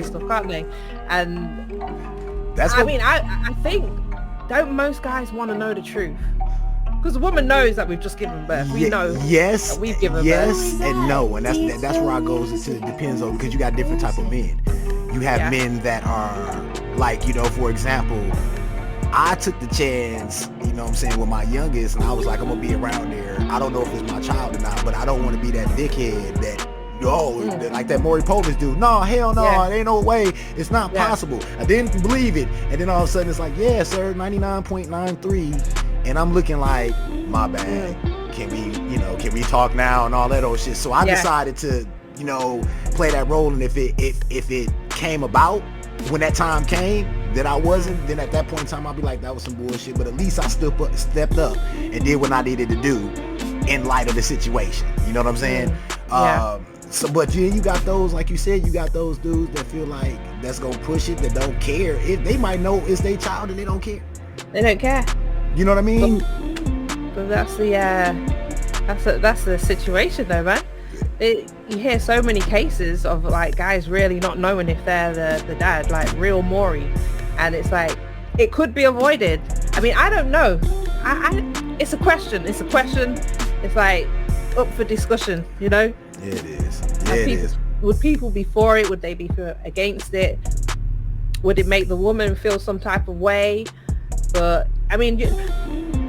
right. stuff, can't they? And That's I mean, I think, don't most guys want to know the truth? Because the woman knows that we've just given birth. We know yes, that we've given birth. Yes and no. And that's where I goes into, it depends on, because you got different type of men. You have men that are like, you know, for example, I took the chance, you know what I'm saying, with my youngest, and I was like, I'm gonna be around there. I don't know if it's my child or not, but I don't want to be that dickhead that, like that Maury Povich dude. No, hell no, it ain't no way. It's not possible. I didn't believe it. And then all of a sudden it's like, yeah, sir, 99.93. And I'm looking like, my bad. Can we talk now and all that old shit? So I decided to, you know, play that role. And if it came about when that time came that I wasn't, then at that point in time I'll be like, that was some bullshit. But at least I stepped up and did what I needed to do in light of the situation. You know what I'm saying? So, but you got those, like you said, you got those dudes that feel like that's gonna push it, that don't care. If they might know it's their child and they don't care. They don't care. You know what I mean? But that's the situation though, man. You hear so many cases of like guys really not knowing if they're the dad, like real Maury, and it's like it could be avoided. I mean, I don't know. It's a question. It's like up for discussion, you know? Yeah, it is. Yeah, it is. Would people be for it? Would they be against it? Would it make the woman feel some type of way? But I mean,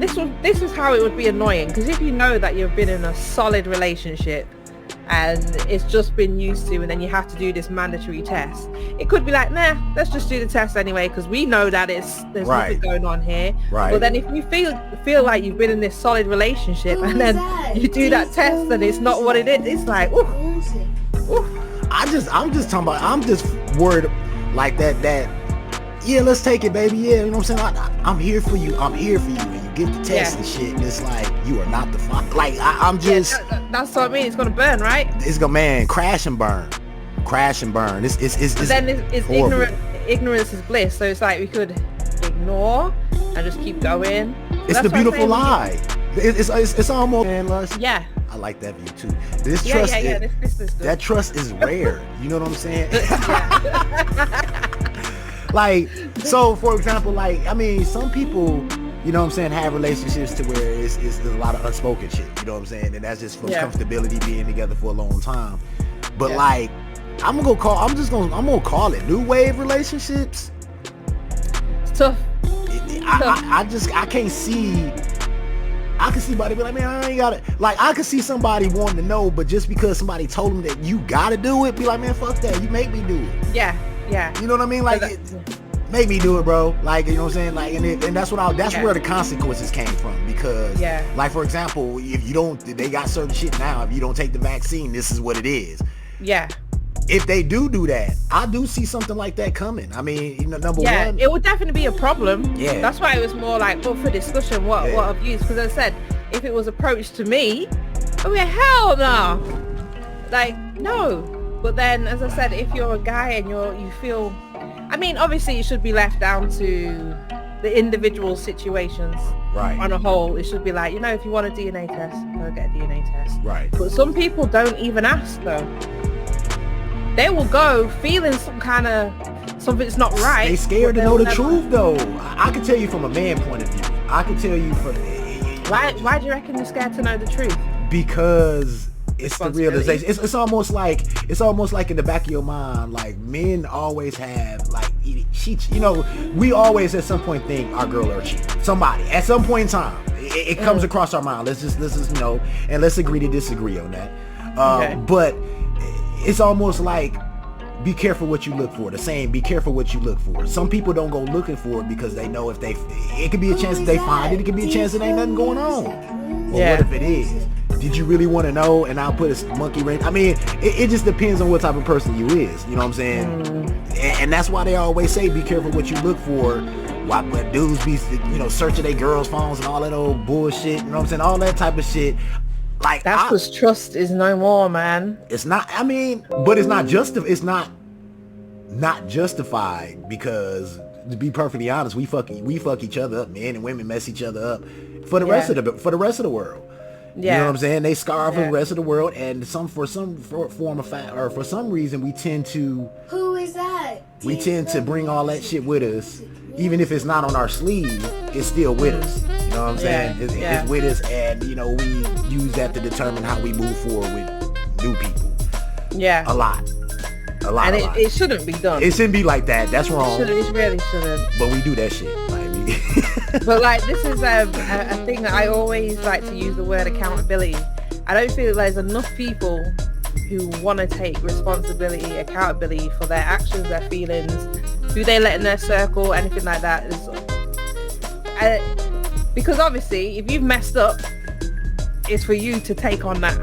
this is how it would be annoying, because if you know that you've been in a solid relationship and it's just been used to, and then you have to do this mandatory test, it could be like, nah, let's just do the test anyway, because we know that there's nothing going on here. Right. But then if you feel like you've been in this solid relationship and then you do that test and it's not what it is, it's like, oof. I'm just worried like that. Yeah, let's take it, baby. Yeah, you know what I'm saying? I'm here for you. And you get the test and shit, and it's like, you are not the fuck. Like, I'm just... Yeah, that's what I mean. It's going to burn, right? It's going to, man, crash and burn. It's then it's ignorance is bliss. So it's like we could ignore and just keep going. It's the beautiful lie. It's almost... Man, Lussh. Yeah. I like that view, too. This trust that trust is rare. You know what I'm saying? Like, so for example, like, I mean, some people, you know what I'm saying, have relationships to where it's a lot of unspoken shit, you know what I'm saying, and that's just from comfortability, being together for a long time. But like, I'm gonna call it new wave relationships. It's tough. I can see somebody be like, man, I ain't got it. Like, I can see somebody wanting to know, but just because somebody told them that you gotta do it, be like, man, fuck that, you make me do it. Yeah. You know what I mean? Like, make me do it, bro. Like, you know what I'm saying? Like, and that's where the consequences came from. Because, like, for example, if you don't, they got certain shit now. If you don't take the vaccine, this is what it is. Yeah. If they do that, I do see something like that coming. I mean, you know, number one, it would definitely be a problem. Yeah. That's why it was more like up for discussion. What abuse? Because as I said, if it was approached to me, oh yeah, hell no. Like, no. But then, as I said, if you're a guy and you feel, I mean, obviously it should be left down to the individual situations. Right. On a whole, it should be like, you know, if you want a DNA test, go get a DNA test. Right. But some people don't even ask though. They will go feeling something's not right. They scared to know the truth though. I can tell you from a man point of view. I can tell you from. Why do you reckon you're scared to know the truth? Because it's the realization. It's almost like in the back of your mind, like, men always have, like, you know, we always at some point think our girl or cheat. Somebody at some point in time, it comes across our mind. Let's just you know, and let's agree to disagree on that. But it's almost like, be careful what you look for. The saying, be careful what you look for. Some people don't go looking for it because they know it could be a chance that they find it. It could be a chance that ain't nothing going on. Well, what if it is? Did you really want to know? And I'll put a monkey wrench. I mean, it just depends on what type of person you is. You know what I'm saying? And that's why they always say, be careful what you look for. Why dudes be, you know, searching their girls' phones and all that old bullshit. You know what I'm saying? All that type of shit. Like, that's because trust is no more, man. It's not. I mean, but it's not not justified, because to be perfectly honest, we fuck each other up. Men and women mess each other up for the rest of the world. You know what I'm saying? They scarf for the rest of the world, and for some reason we tend to. Who is that? we tend to bring all that shit with us. Even if it's not on our sleeve, it's still with us. You know what I'm saying? It's with us, and you know, we use that to determine how we move forward with new people. Yeah. A lot. And it shouldn't be done. It shouldn't be like that. That's wrong. It really shouldn't. But we do that shit. But like, this is a thing that I always like to use the word accountability. I don't feel there's enough people who want to take responsibility, accountability for their actions, their feelings, who they let in their circle, anything like that. Because obviously, if you've messed up, it's for you to take on that.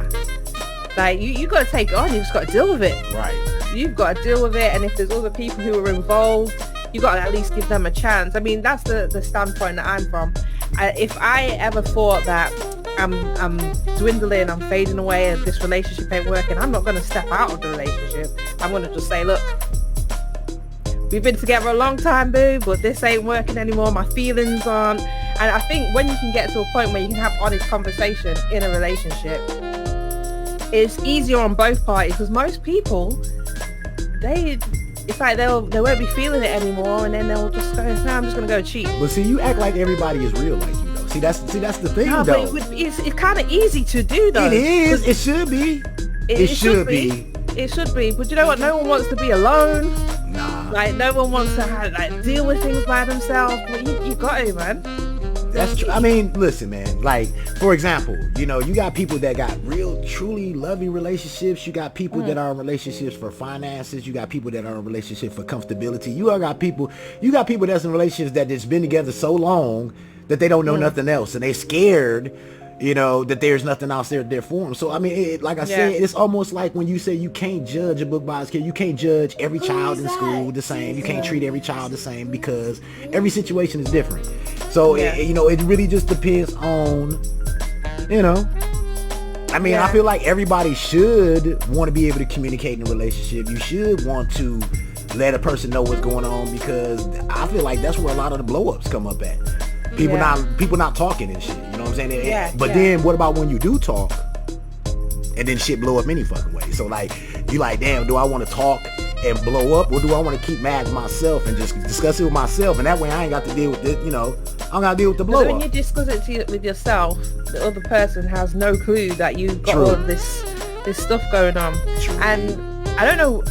Like, you got to take it on. You just got to deal with it. Right. You've got to deal with it, and if there's other people who are involved, you got to at least give them a chance. I mean, that's the standpoint that I'm from. If I ever thought that I'm dwindling, I'm fading away, and this relationship ain't working, I'm not going to step out of the relationship. I'm going to just say, look, we've been together a long time, boo, but this ain't working anymore. My feelings aren't. And I think when you can get to a point where you can have honest conversation in a relationship, it's easier on both parties, because most people, it's like they won't be feeling it anymore, and then they'll just go, no, I'm just gonna go cheat. But see, you act like everybody is real like you, though. See, that's the thing, no, though. But it's kind of easy to do, though. It is. It should be. It should be. It should be. But you know what? No one wants to be alone. Nah. Like, no one wants to deal with things by themselves. But you got to, man. That's true. I mean, listen, man. Like, for example, you know, you got people that got real, truly loving relationships. You got people that are in relationships for finances. You got people that are in relationships for comfortability. You got people that's in relationships that just been together so long that they don't know nothing else, and they're scared, you know, that there's nothing else there for them. So I mean, like I said, it's almost like when you say you can't judge a book by its kid. You can't judge every child in school the same. You can't treat every child the same, because every situation is different. So you know, it really just depends on, you know. I mean, I feel like everybody should want to be able to communicate in a relationship. You should want to let a person know what's going on, because I feel like that's where a lot of the blow-ups come up at. People not talking and shit. You know what I'm saying? But then what about when you do talk, and then shit blow up any fucking way? So like, you like, damn, do I want to talk and blow up, or do I want to keep mad at myself and just discuss it with myself? And that way I ain't got to deal with it, you know. I don't got to deal with the blow up. When you discuss it with yourself, the other person has no clue that you've got all of this stuff going on. And I don't know,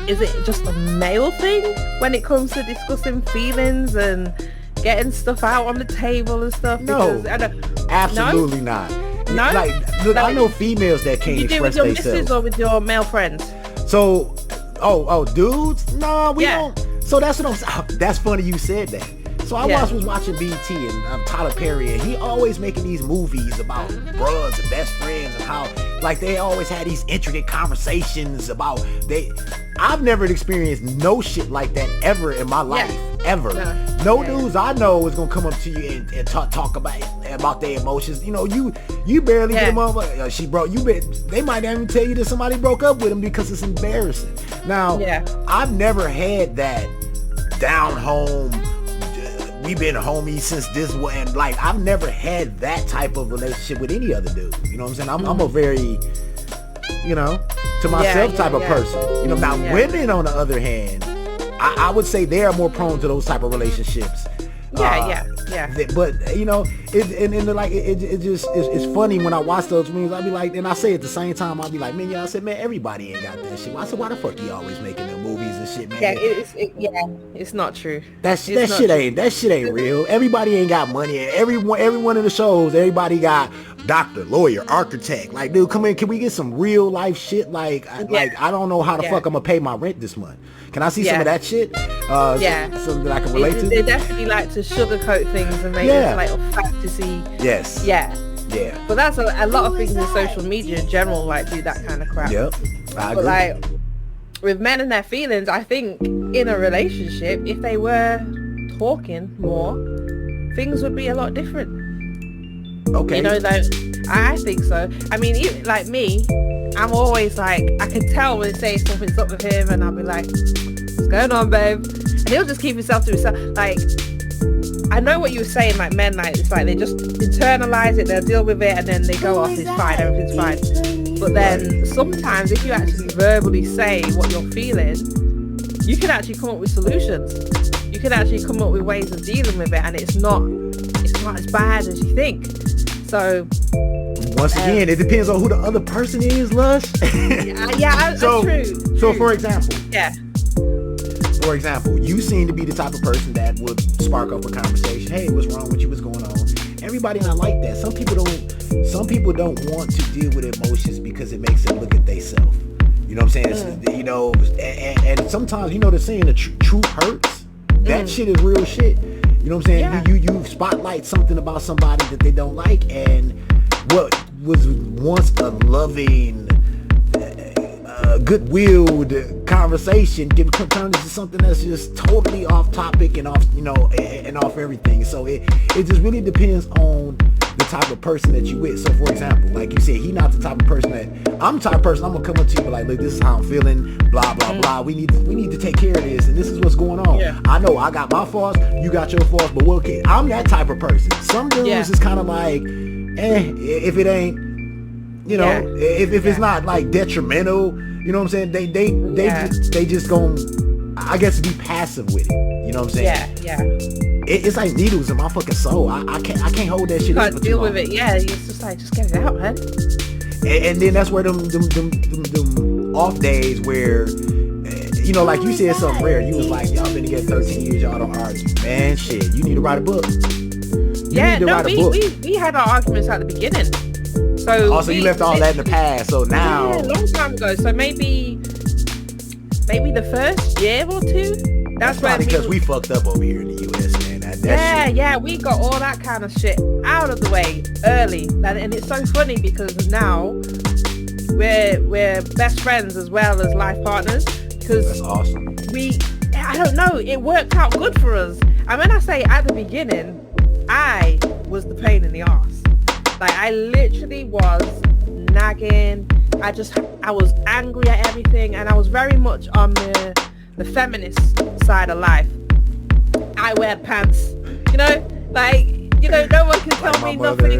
is it just a male thing when it comes to discussing feelings and getting stuff out on the table and stuff? No, absolutely not. No? Look, I know females that can't express themselves. You do with your missus or with your male friends? So, dudes? No, we don't. So that's what I'm. That's funny you said that. So I was watching BT and Tyler Perry, and he always making these movies about bros and best friends, and how like they always had these intricate conversations about I've never experienced no shit like that ever in my life, ever. No dudes I know is gonna come up to you and talk about their emotions. You know, you barely get them up. She broke. They might even tell you that somebody broke up with them because it's embarrassing. Now, I've never had that down home. We've been homies since this one, and like I've never had that type of relationship with any other dude. You know what I'm saying? I'm a very, you know, to myself type of person. You know, now women on the other hand, I would say they are more prone to those type of relationships. But you know, it's funny when I watch those movies. I be like, and I say at the same time, I be like, man, I said, man, everybody ain't got that shit. I said, why the fuck you always making them movies and shit, man? It's not true. That shit ain't real. Everybody ain't got money, and every one of the shows, everybody got doctor, lawyer, architect. Like, dude, come in, can we get some real life shit? Like I don't know how the fuck I'm gonna pay my rent this month. Can I see some of that shit? Something that I can relate to. They definitely like to sugarcoat things and make it like a fantasy. Yes. Yeah. But that's a lot of things in social media in general, like do that kind of crap. Yep. I agree. But like with men and their feelings, I think in a relationship, if they were talking more, things would be a lot different. Okay. You know, like, I think so. I mean, even, like me, I'm always like, I can tell when say something's up with him, and I'll be like, what's going on, babe? And he'll just keep himself to himself. Like, I know what you were saying, like men, like, it's like they just internalize it, they'll deal with it, and then they go off, it's fine, everything's fine. But then sometimes if you actually verbally say what you're feeling, you can actually come up with solutions. You can actually come up with ways of dealing with it, and it's not as bad as you think. So once again, it depends on who the other person is, Lush. So true. So for example, you seem to be the type of person that would spark up a conversation. Hey, what's wrong with you? What's going on? Everybody not like that. Some people don't want to deal with emotions because it makes them look at themselves. You know what I'm saying? You know, and sometimes, you know, the saying, the truth hurts. That shit is real shit. You know what I'm saying? You spotlight something about somebody that they don't like, and what was once a loving, good-willed conversation can turn into something that's just totally off topic and off, you know, and off everything. So it just really depends on the type of person that you with. So for example, like you said, he not the type of person that I'm the type of person. I'm gonna come up to you and be like, look, this is how I'm feeling, blah blah blah. We need to take care of this, and this is what's going on. I know I got my faults, you got your faults, but okay, I'm that type of person. Some dudes is kind of like, if it ain't, you know, if it's not like detrimental, you know what I'm saying? They just gonna, I guess, be passive with it. You know what I'm saying? It's like needles in my fucking soul. I can't hold that shit. You can't deal with it. It's just like, just get it out, man. And then that's where them off days where, you know, like you said something rare. You was like, y'all been together 13 years, y'all don't argue. Man, shit, you need to write a book. We had our arguments at the beginning. So you left all that in the past. So now, a long time ago. So maybe the first year or two. That's probably because we fucked up over here in the US, man. We got all that kind of shit out of the way early, and it's so funny because now we're best friends as well as life partners. Because that's awesome. I don't know, it worked out good for us. And when I say at the beginning, I was the pain in the arse. Like, I literally was nagging. I was angry at everything, and I was very much on the feminist side of life. I wear pants, you know, like, you know, no one can tell me nothing.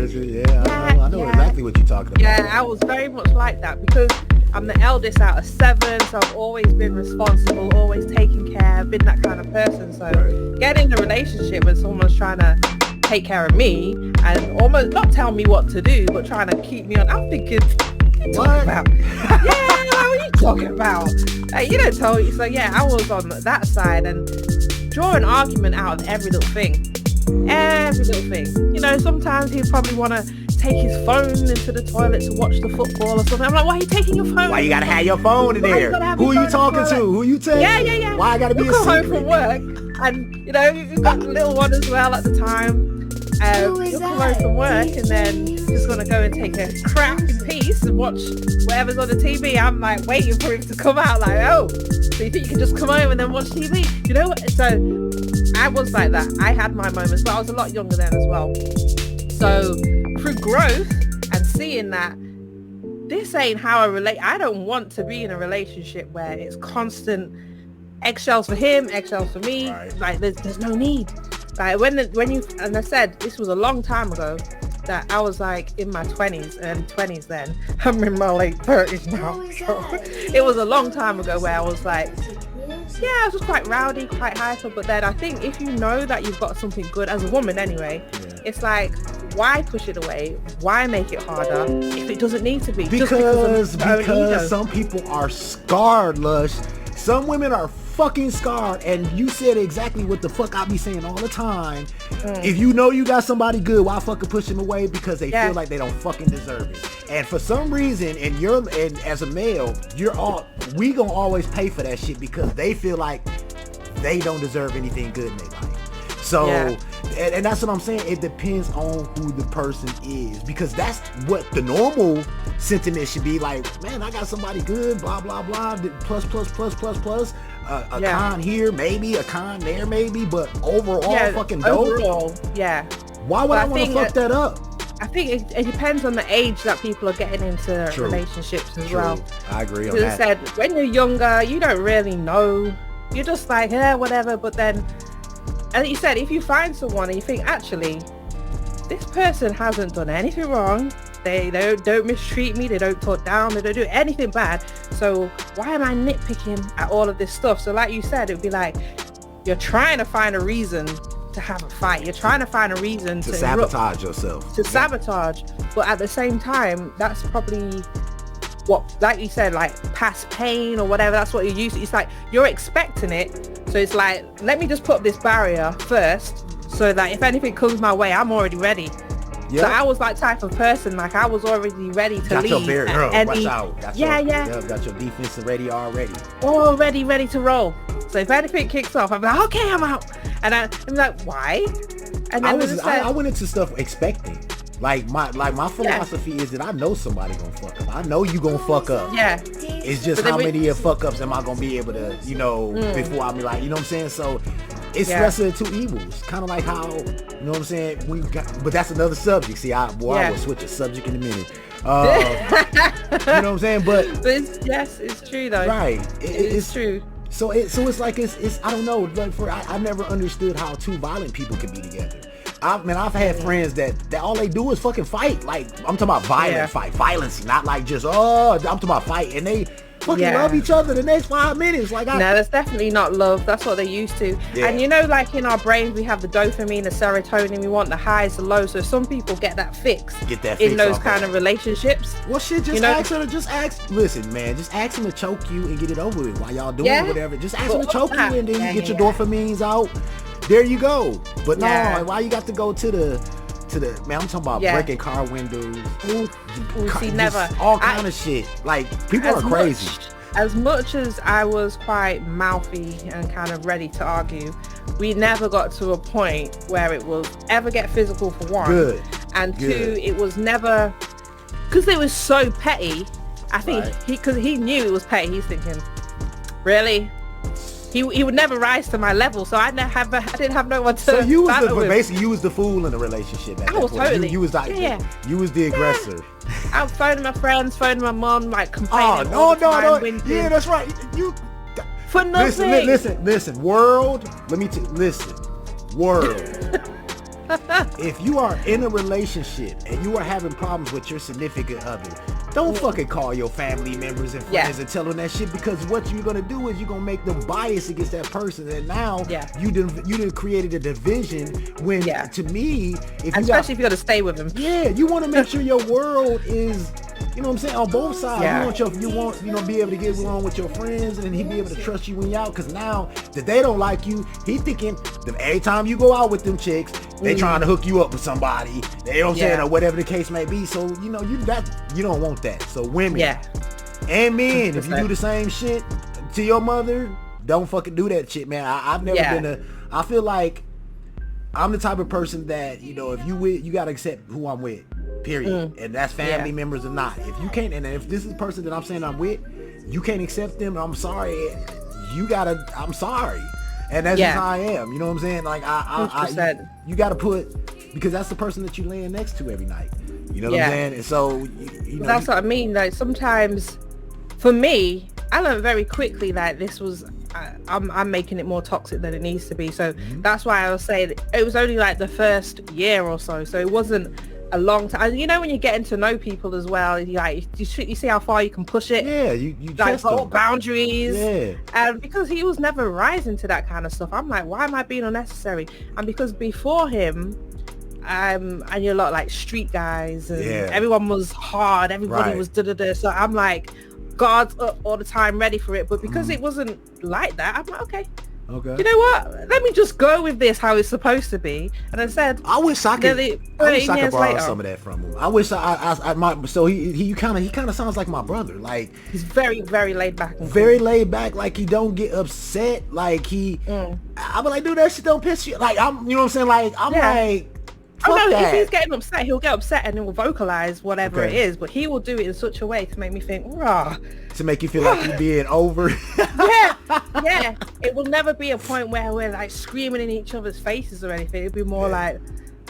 I know exactly what you're talking about. Yeah, I was very much like that because I'm the eldest out of 7, so I've always been responsible, always taking care, I've been that kind of person. So getting in a relationship when someone's trying to take care of me and almost not tell me what to do, but trying to keep me on, I'm thinking, what are you talking about? What are you talking about? You don't tell me. So I was on that side and draw an argument out of every little thing. You know, sometimes he'd probably want to take his phone into the toilet to watch the football or something. I'm like, why are you taking your phone? Why you gotta have your phone in there? Who are you talking to? Who you telling? Yeah. Why I gotta be a secret? Home from work, and you know, you've got the little one as well at the time. You'll come home from work and then you're just gonna go and take a crap in peace and watch whatever's on the TV. I'm like waiting for him to come out, like, oh, so you think you can just come home and then watch TV? You know what? So I was like that. I had my moments, but I was a lot younger then as well. So through growth and seeing that this ain't how I relate, I don't want to be in a relationship where it's constant eggshells for him, eggshells for me. Like there's no need. Like when you, and I said this was a long time ago, that I was like in my 20s then. I'm in my late 30s now. So it was a long time ago where I was like, I was just quite rowdy, quite hyper. But then I think if you know that you've got something good as a woman anyway, it's like, why push it away? Why make it harder if it doesn't need to be? Because some people are scarred, Lush. Some women are fucking scarred, and you said exactly what the fuck I be saying all the time. If you know you got somebody good, why fucking push them away? Because they feel like they don't fucking deserve it. And for some reason, and as a male, we gonna always pay for that shit because they feel like they don't deserve anything good in their life. So, and that's what I'm saying. It depends on who the person is, because that's what the normal sentiment should be. Like, man, I got somebody good, blah, blah, blah, plus, a con here, maybe, a con there, maybe, but overall, fucking dope. Overall, Why would I want to fuck that up? I think it depends on the age that people are getting into relationships as well. I agree on that. Because I said, when you're younger, you don't really know. You're just like, whatever. But then, as you said, if you find someone and you think, actually, this person hasn't done anything wrong, They don't mistreat me. They don't talk down. They don't do anything bad. So why am I nitpicking at all of this stuff? So like you said, it'd be like, you're trying to find a reason to have a fight. You're trying to find a reason to sabotage yourself. To sabotage. But at the same time, that's probably what, like you said, like past pain or whatever. That's what you're used to. It's like you're expecting it. So it's like, let me just put up this barrier first, so that if anything comes my way, I'm already ready. Yep. So I was that type of person. Like I was already ready to leave. Got your barrier. Watch out. Got got your defense ready already. Already ready to roll. So if anything kicks off, I'm like, okay, I'm out. And I'm like, why? And then I went into stuff expecting. Like my philosophy is that I know somebody gonna fuck up. I know you gonna fuck up. Yeah. It's just how many fuck ups am I gonna be able to, before I be like, you know what I'm saying? So it's lesser of two evils. Kind of like how, you know what I'm saying? But that's another subject. See, I will switch a subject in a minute. You know what I'm saying? But it's true though. Right. It's true. So it's like it's I don't know. Like I never understood how two violent people can be together. I've had friends that all they do is fucking fight. Like I'm talking about violent fight, violence, not like just I'm talking about fight, and they fucking love each other the next 5 minutes. Like no, that's definitely not love. That's what they used to. Yeah. And like in our brains, we have the dopamine, the serotonin. We want the highs, the lows. So some people get that fixed. In those kind of relationships. Well, shit, just ask her to listen, man, just ask him to choke you and get it over with while y'all doing whatever. Just ask him to choke you, and then you get your dopamines out. There you go. But no, why you got to go to the man, I'm talking about breaking car windows. See, never. All kind of shit. Like, people are crazy. As much as I was quite mouthy and kind of ready to argue, we never got to a point where it will ever get physical, for one. Good. And two, it was never, because it was so petty. I think because he knew it was petty, he's thinking, really? He would never rise to my level, so I didn't have no one to. So basically you was the fool in the relationship. I was totally. You was like, you was the aggressor. I was phoning my friends, phoning my mom, like complaining. No. Yeah, that's right. You for nothing. Listen. World. Listen. World. If you are in a relationship and you are having problems with your significant other, don't fucking call your family members and friends and tell them that shit, because what you're gonna do is you're gonna make them biased against that person, and now you done created a division. When to me, especially if you're gonna stay with them, you want to make sure your world is, you know what I'm saying, on both sides. You want be able to get along with your friends, and he be able to trust you when you're out. Because now that they don't like you, he thinking that every time you go out with them chicks, they trying to hook you up with somebody. They don't say, or whatever the case may be. So you don't want that. So women and men, 100%. If you do the same shit to your mother, don't fucking do that shit, man. I've never been I feel like I'm the type of person that, if you with, you gotta accept who I'm with. Period. And that's family members or not. If you can't, and if this is the person that I'm saying I'm with, you can't accept them, I'm sorry. I'm sorry. And that's just how I am. You know what I'm saying? Like you gotta put, because that's the person that you laying next to every night. You know what I'm saying? And so that's what I mean. Like sometimes, for me, I learned very quickly that this was I'm making it more toxic than it needs to be. So that's why I was saying it was only like the first year or so. So it wasn't a long time. When you're getting to know people as well, you see how far you can push it. Yeah, you like put boundaries. Yeah. And because he was never rising to that kind of stuff, I'm like, why am I being unnecessary? And because before him, and you're a lot like street guys, and everyone was hard, everybody was da-da-da. So I'm like, guards up all the time, ready for it. But because it wasn't like that, I'm like, okay. You know what? Let me just go with this how it's supposed to be. And I said, I wish I could borrow some of that from him. I wish I might. So he kind of sounds like my brother. Like he's very, very laid back. Very laid back. Like he don't get upset. Like he, I'm like, dude, that shit don't piss you. Like you know what I'm saying? Like I'm like. If he's getting upset, he'll get upset and he'll vocalize whatever it is, but he will do it in such a way to make me think, rah. To make you feel like you're being over. yeah. It will never be a point where we're like screaming in each other's faces or anything. It'll be more like,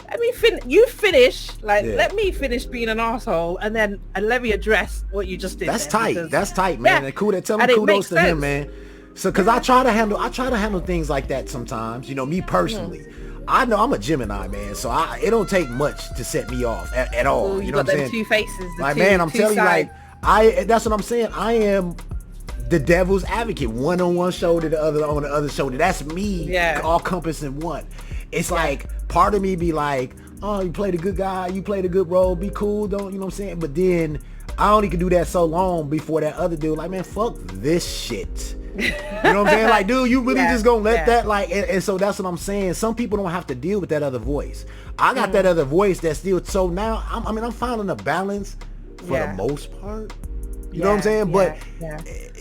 let me finish. Like, let me finish being an asshole, and then let me address what you just did. That's tight. That's tight, man. And cool. Tell him kudos to him, man. So, because I try to handle things like that sometimes. Me personally. I know I'm a Gemini, man, so it don't take much to set me off at all. Ooh, you know what I'm saying? Two faces. Like, man, I'm telling you, like, that's what I'm saying. I am the devil's advocate, one on one shoulder, the other on the other shoulder. That's me, all compass in one. It's like part of me be like, oh, you played a good guy, you played a good role, be cool, don't, you know what I'm saying? But then I only could do that so long before that other dude, like, man, fuck this shit. You know what I'm saying? Like, dude, you really just gonna let that, like, and so that's what I'm saying. Some people don't have to deal with that other voice. I got that other voice that's still, so now I'm finding a balance for the most part. You know what I'm saying? But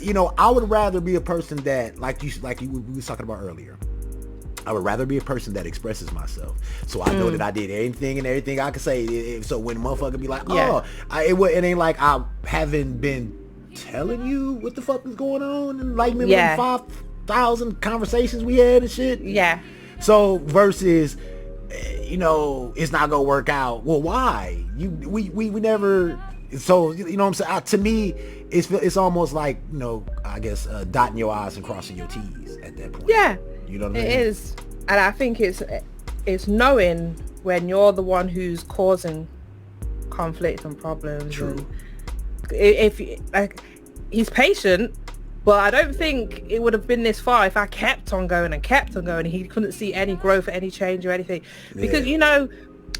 you know, I would rather be a person that, like we was talking about earlier. I would rather be a person that expresses myself, so I know that I did anything and everything I could say. So when motherfucker be like, oh, it ain't like I haven't been telling you what the fuck is going on, and like maybe 5,000 conversations we had and shit. Yeah. So versus, you know, it's not gonna work out. Well, why? We never. So, you know what I'm saying? To me, it's almost like, you know, I guess dotting your I's and crossing your T's at that point. Yeah. You know what I mean? It is. And I think it's knowing when you're the one who's causing conflict and problems. True. And if like, he's patient, but I don't think it would have been this far if I kept on going and kept on going. He couldn't see any growth, any change or anything. Because, you know,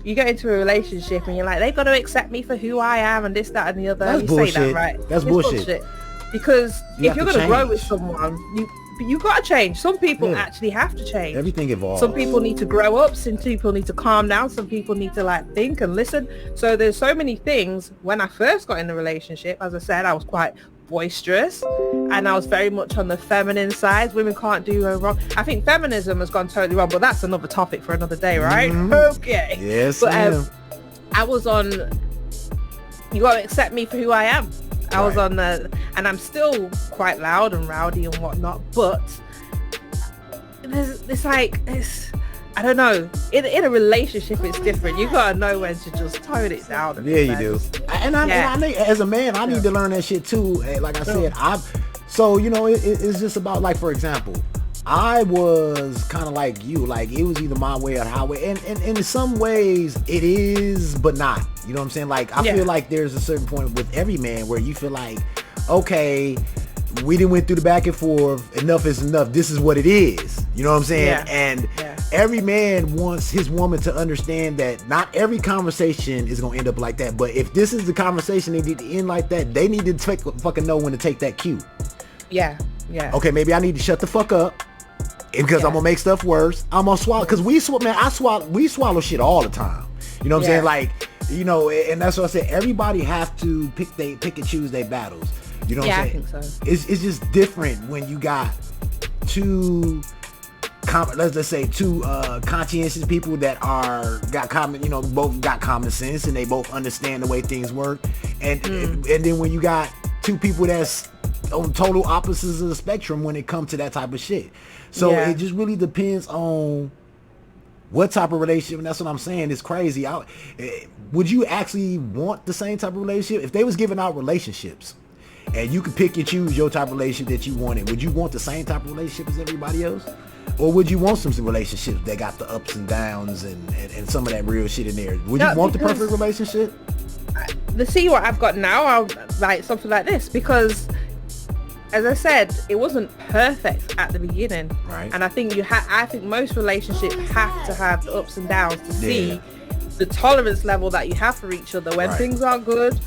you get into a relationship and you're like, they've got to accept me for who I am and this, that and the other. That's bullshit. Say that, right? That's bullshit. Because if you're going to grow with someone, you got to change. Some people actually have to change. Everything evolves. Some people need to grow up. Some people need to calm down. Some people need to like think and listen. So there's so many things. When I first got in the relationship, as I said, I was quite boisterous and I was very much on the feminine side. Women can't do no wrong. I think feminism has gone totally wrong, but that's another topic for another day, right? Okay. Yes. But I was on, you got to accept me for who I am. I was on the, and I'm still quite loud and rowdy and whatnot, but it's like, I don't know, in a relationship it's different. You gotta know when to just tone it down. Yeah, you do. And I think as a man, I need to learn that shit too. Like I said, so you know, it's just about, like, for example, I was kind of like you, like it was either my way or the highway, and in some ways it is, but not. You know what I'm saying? Like I feel like there's a certain point with every man where you feel like, okay, we done went through the back and forth, enough is enough, this is what it is. You know what I'm saying? And every man wants his woman to understand that not every conversation is gonna end up like that, but if this is the conversation they need to end like that, they need to fucking know when to take that cue. Okay, maybe I need to shut the fuck up because I'm gonna make stuff worse. I'm gonna swallow, because we swallow shit all the time. You know what I'm saying? Like, you know, and that's what I said. Everybody have to pick and choose their battles. You know what I'm saying? I think so. It's just different when you got two let's say two conscientious people that got common, you know, both got common sense and they both understand the way things work, and then when you got two people that's on total opposites of the spectrum when it comes to that type of shit. So it just really depends on what type of relationship, and that's what I'm saying. It's crazy. Would you actually want the same type of relationship if they was giving out relationships and you could pick and choose your type of relationship that you wanted? Would you want the same type of relationship as everybody else, or would you want some relationships that got the ups and downs and some of that real shit in there? Would you want the perfect relationship? See what I've got now, I'll like something like this, because as I said, it wasn't perfect at the beginning, right? And I think I think most relationships have to have the ups and downs to see the tolerance level that you have for each other when things aren't good.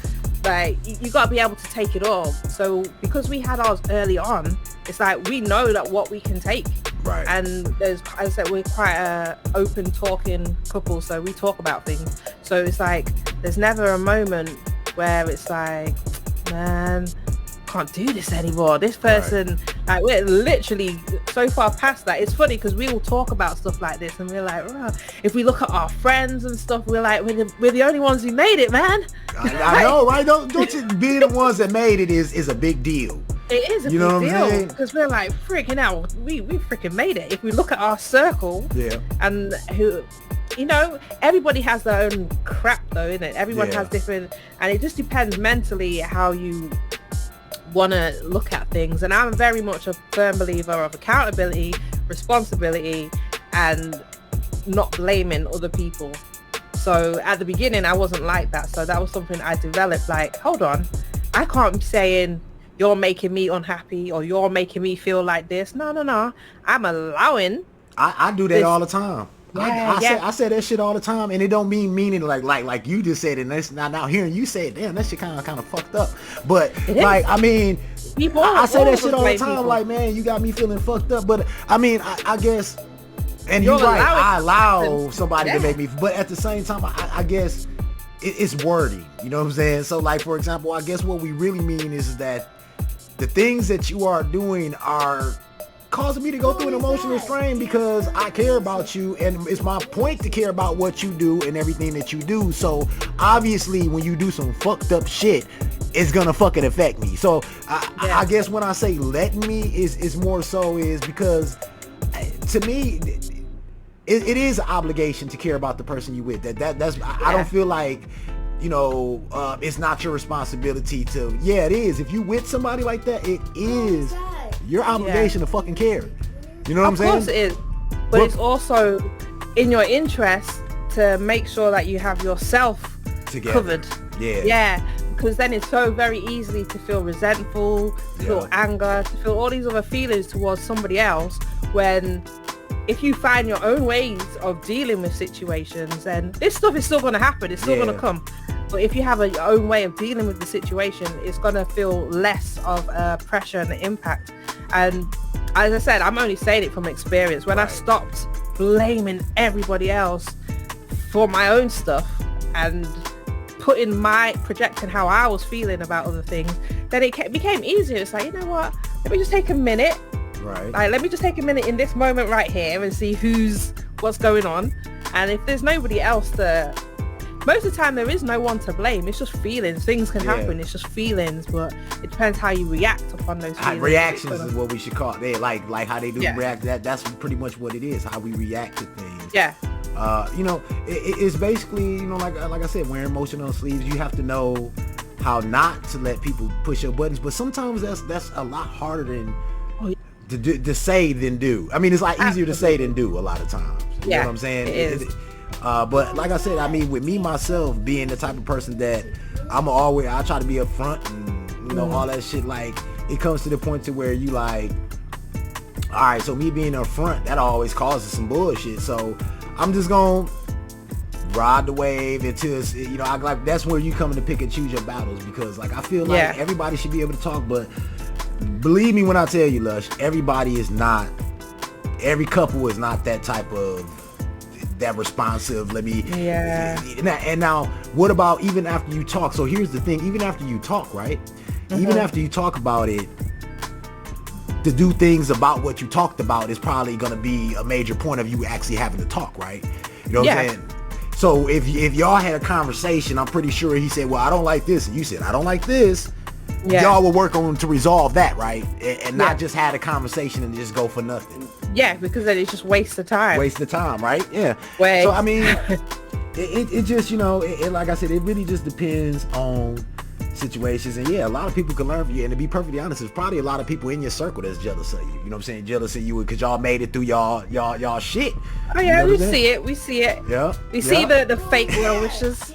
Like you got to be able to take it all. So because we had ours early on, it's like we know that what we can take. Right. And there's, as I said, we're quite a open talking couple, so we talk about things. So it's like there's never a moment where it's like, man, can't do this anymore. This person, like, we're literally so far past that. It's funny because we all talk about stuff like this and we're like, oh, if we look at our friends and stuff, we're like, we're the only ones who made it, man. I know, right? Don't you, being the ones that made it is a big deal. It is a big deal because we're like, freaking out, we freaking made it. If we look at our circle, and who, you know, everybody has their own crap though, innit? Everyone has different, and it just depends mentally how you want to look at things. And I'm very much a firm believer of accountability, responsibility, and not blaming other people. So at the beginning, I wasn't like that. So that was something I developed. Like, hold on, I can't be saying you're making me unhappy or you're making me feel like this. No. I'm allowing. I do that this. all the time. I say that shit all the time, and it don't meaning like you just said it. And that's not now hearing you say it. Damn, that shit kind of fucked up. But like, I mean, people, I say that shit all the time. People. Like, man, you got me feeling fucked up. But I mean, I guess, and you're right. I allow somebody to make me, but at the same time, I guess it's wording. You know what I'm saying? So, like, for example, I guess what we really mean is that the things that you are doing are causing me to go through an emotional strain because I care about you, and it's my point to care about what you do and everything that you do. So obviously when you do some fucked up shit, it's gonna fucking affect me. So I guess when I say let me is more so is because to me it is an obligation to care about the person you with. That's I don't feel like, you know, it's not your responsibility to. Yeah, it is. If you with somebody like that, it is your obligation to fucking care. You know what I'm saying? Of course it is. But it's also in your interest to make sure that you have yourself covered. Yeah. Because then it's so very easy to feel resentful, to feel anger, to feel all these other feelings towards somebody else, when if you find your own ways of dealing with situations, then this stuff is still going to happen. It's still going to come. But if you have your own way of dealing with the situation, it's going to feel less of pressure and impact. And as I said, I'm only saying it from experience. When I stopped blaming everybody else for my own stuff and projecting how I was feeling about other things, then it became easier. It's like, you know what? Let me just take a minute. Right. Like, let me just take a minute in this moment right here and see what's going on. And if there's nobody else most of the time there is no one to blame. It's just feelings. Things can happen. It's just feelings, but it depends how you react upon those feelings. Reactions is what we should call it. They like how they do react. That's pretty much what it is. How we react to things. Yeah. You know, it's basically, you know, like I said, wearing emotional sleeves. You have to know how not to let people push your buttons. But sometimes that's a lot harder than to say than do. I mean, it's like easier to say than do a lot of times. You know what I'm saying? It is. But like I said, I mean, with me myself being the type of person that I try to be upfront and, you know, all that shit. Like, it comes to the point to where you like, all right, so me being upfront, that always causes some bullshit. So I'm just gonna ride the wave until it's, you know, like that's where you come to pick and choose your battles, because like I feel like everybody should be able to talk, but believe me when I tell you, Lush, every couple is not that type of that responsive. And now what about even after you talk? So here's the thing, even after you talk, right? Even after you talk about it, to do things about what you talked about is probably going to be a major point of you actually having to talk, right? You know what I'm saying? So if y'all had a conversation, I'm pretty sure he said, well, I don't like this, and you said, I don't like this. Y'all will work on to resolve that, right? And not just had a conversation and just go for nothing. Yeah, because then it's just waste of time. Waste of time, right? Yeah. So I mean, it just, you know, like I said, it really just depends on situations. And a lot of people can learn from you. And to be perfectly honest, there's probably a lot of people in your circle that's jealous of you. You know what I'm saying? Jealous of you because y'all made it through y'all shit. Oh yeah, we see it. Yeah. We see the fake well wishes.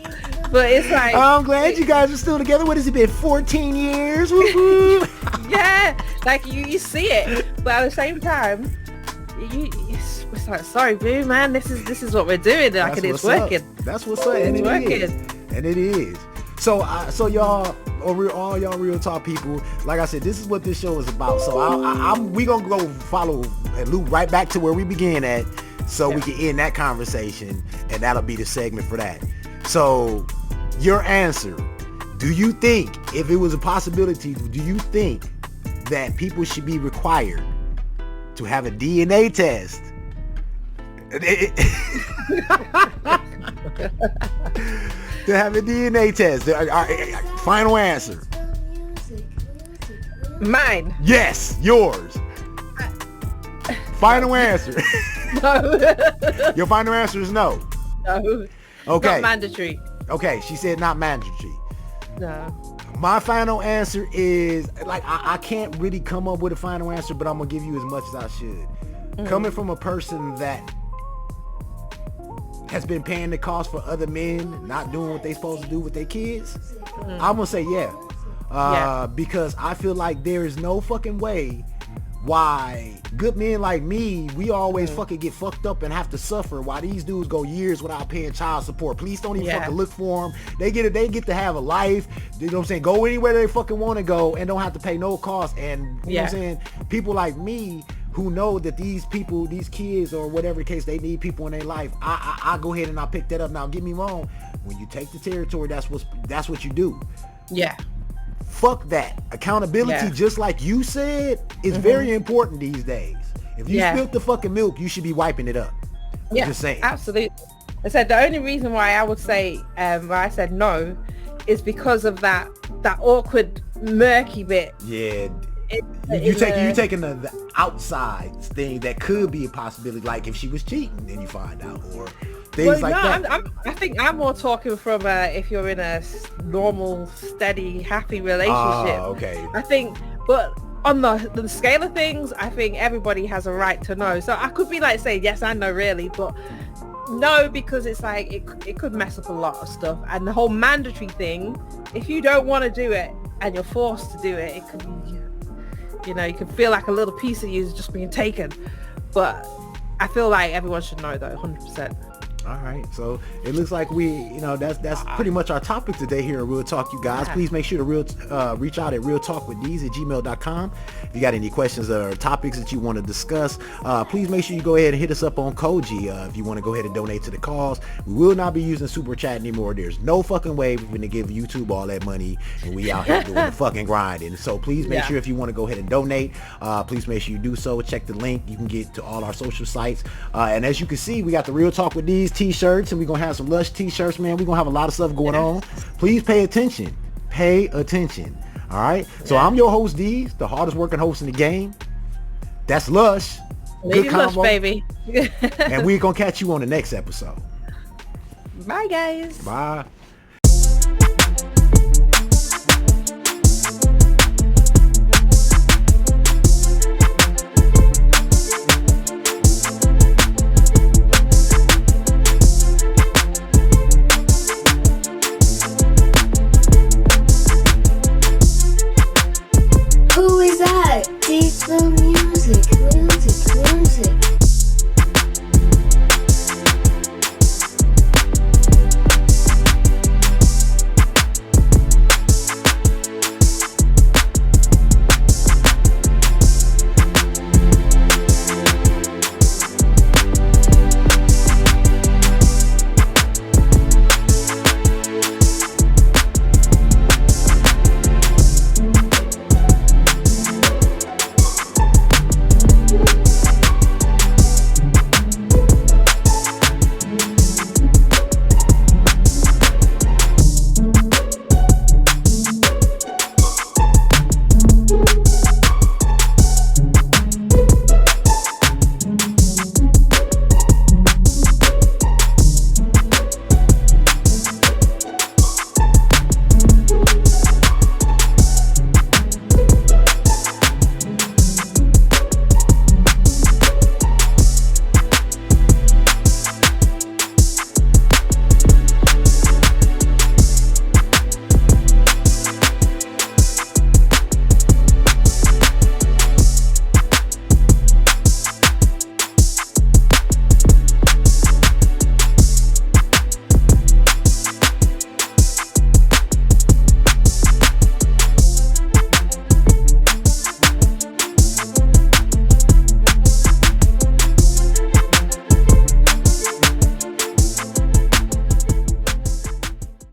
But it's like, I'm glad you guys are still together. What has it been, 14 years? Yeah, like you see it, but at the same time, it's like, sorry, boo, man. This is what we're doing. Like, and it's working. That's what's up. And it is. So y'all, all y'all real talk people, like I said, this is what this show is about. So we gonna go follow and loop right back to where we began at, so we can end that conversation, and that'll be the segment for that. So your answer, do you think, if it was a possibility, do you think that people should be required to have a DNA test? To have a DNA test. Final answer. Mine. Yes, yours. Final answer. No. Your final answer is no. No. Okay. Not mandatory. Okay, she said not mandatory. No. My final answer is, like, I can't really come up with a final answer, but I'm gonna give you as much as I should. Coming from a person that has been paying the cost for other men not doing what they supposed to do with their kids, I'm gonna say yeah. Because I feel like there is no fucking way why good men like me, we always fucking get fucked up and have to suffer while these dudes go years without paying child support. Police don't even fucking look for them. They get to have a life, you know what I'm saying, go anywhere they fucking want to go and don't have to pay no cost. And you know what I'm saying, people like me who know that these people, these kids or whatever the case, they need people in their life, I go ahead and I pick that up. Now get me wrong, when you take the territory, that's what you do. Fuck that. Accountability, just like you said, is very important these days. If you spilled the fucking milk, you should be wiping it up. I'm just saying. Absolutely. I said the only reason why I would say why I said no is because of that awkward murky bit. Yeah. You taking the outside thing that could be a possibility, like if she was cheating and you find out, or things like that. I think I'm more talking from if you're in a normal, steady, happy relationship. Okay. I think, but on the scale of things, I think everybody has a right to know. So I could be like saying yes and no really, but no, because it's like it could mess up a lot of stuff. And the whole mandatory thing, if you don't want to do it and you're forced to do it, it could be, you know, you can feel like a little piece of you is just being taken. But I feel like everyone should know though, 100%. All right, so it looks like we, you know, that's pretty much our topic today here at Real Talk, you guys. Please make sure to reach out at realtalkwithds@gmail.com. If you got any questions or topics that you want to discuss, please make sure you go ahead and hit us up on Koji if you want to go ahead and donate to the cause. We will not be using Super Chat anymore. There's no fucking way we're going to give YouTube all that money and we out here doing the fucking grinding. So please make sure if you want to go ahead and donate, please make sure you do so. Check the link. You can get to all our social sites. And as you can see, we got the Real Talk with D's t-shirts, and we're gonna have some Lush t-shirts, man. We're gonna have a lot of stuff going on. Please pay attention. All right, so I'm your host D's, the hardest working host in the game. That's Lush. Lady Lush, baby. And we're gonna catch you on the next episode. Bye guys. Bye.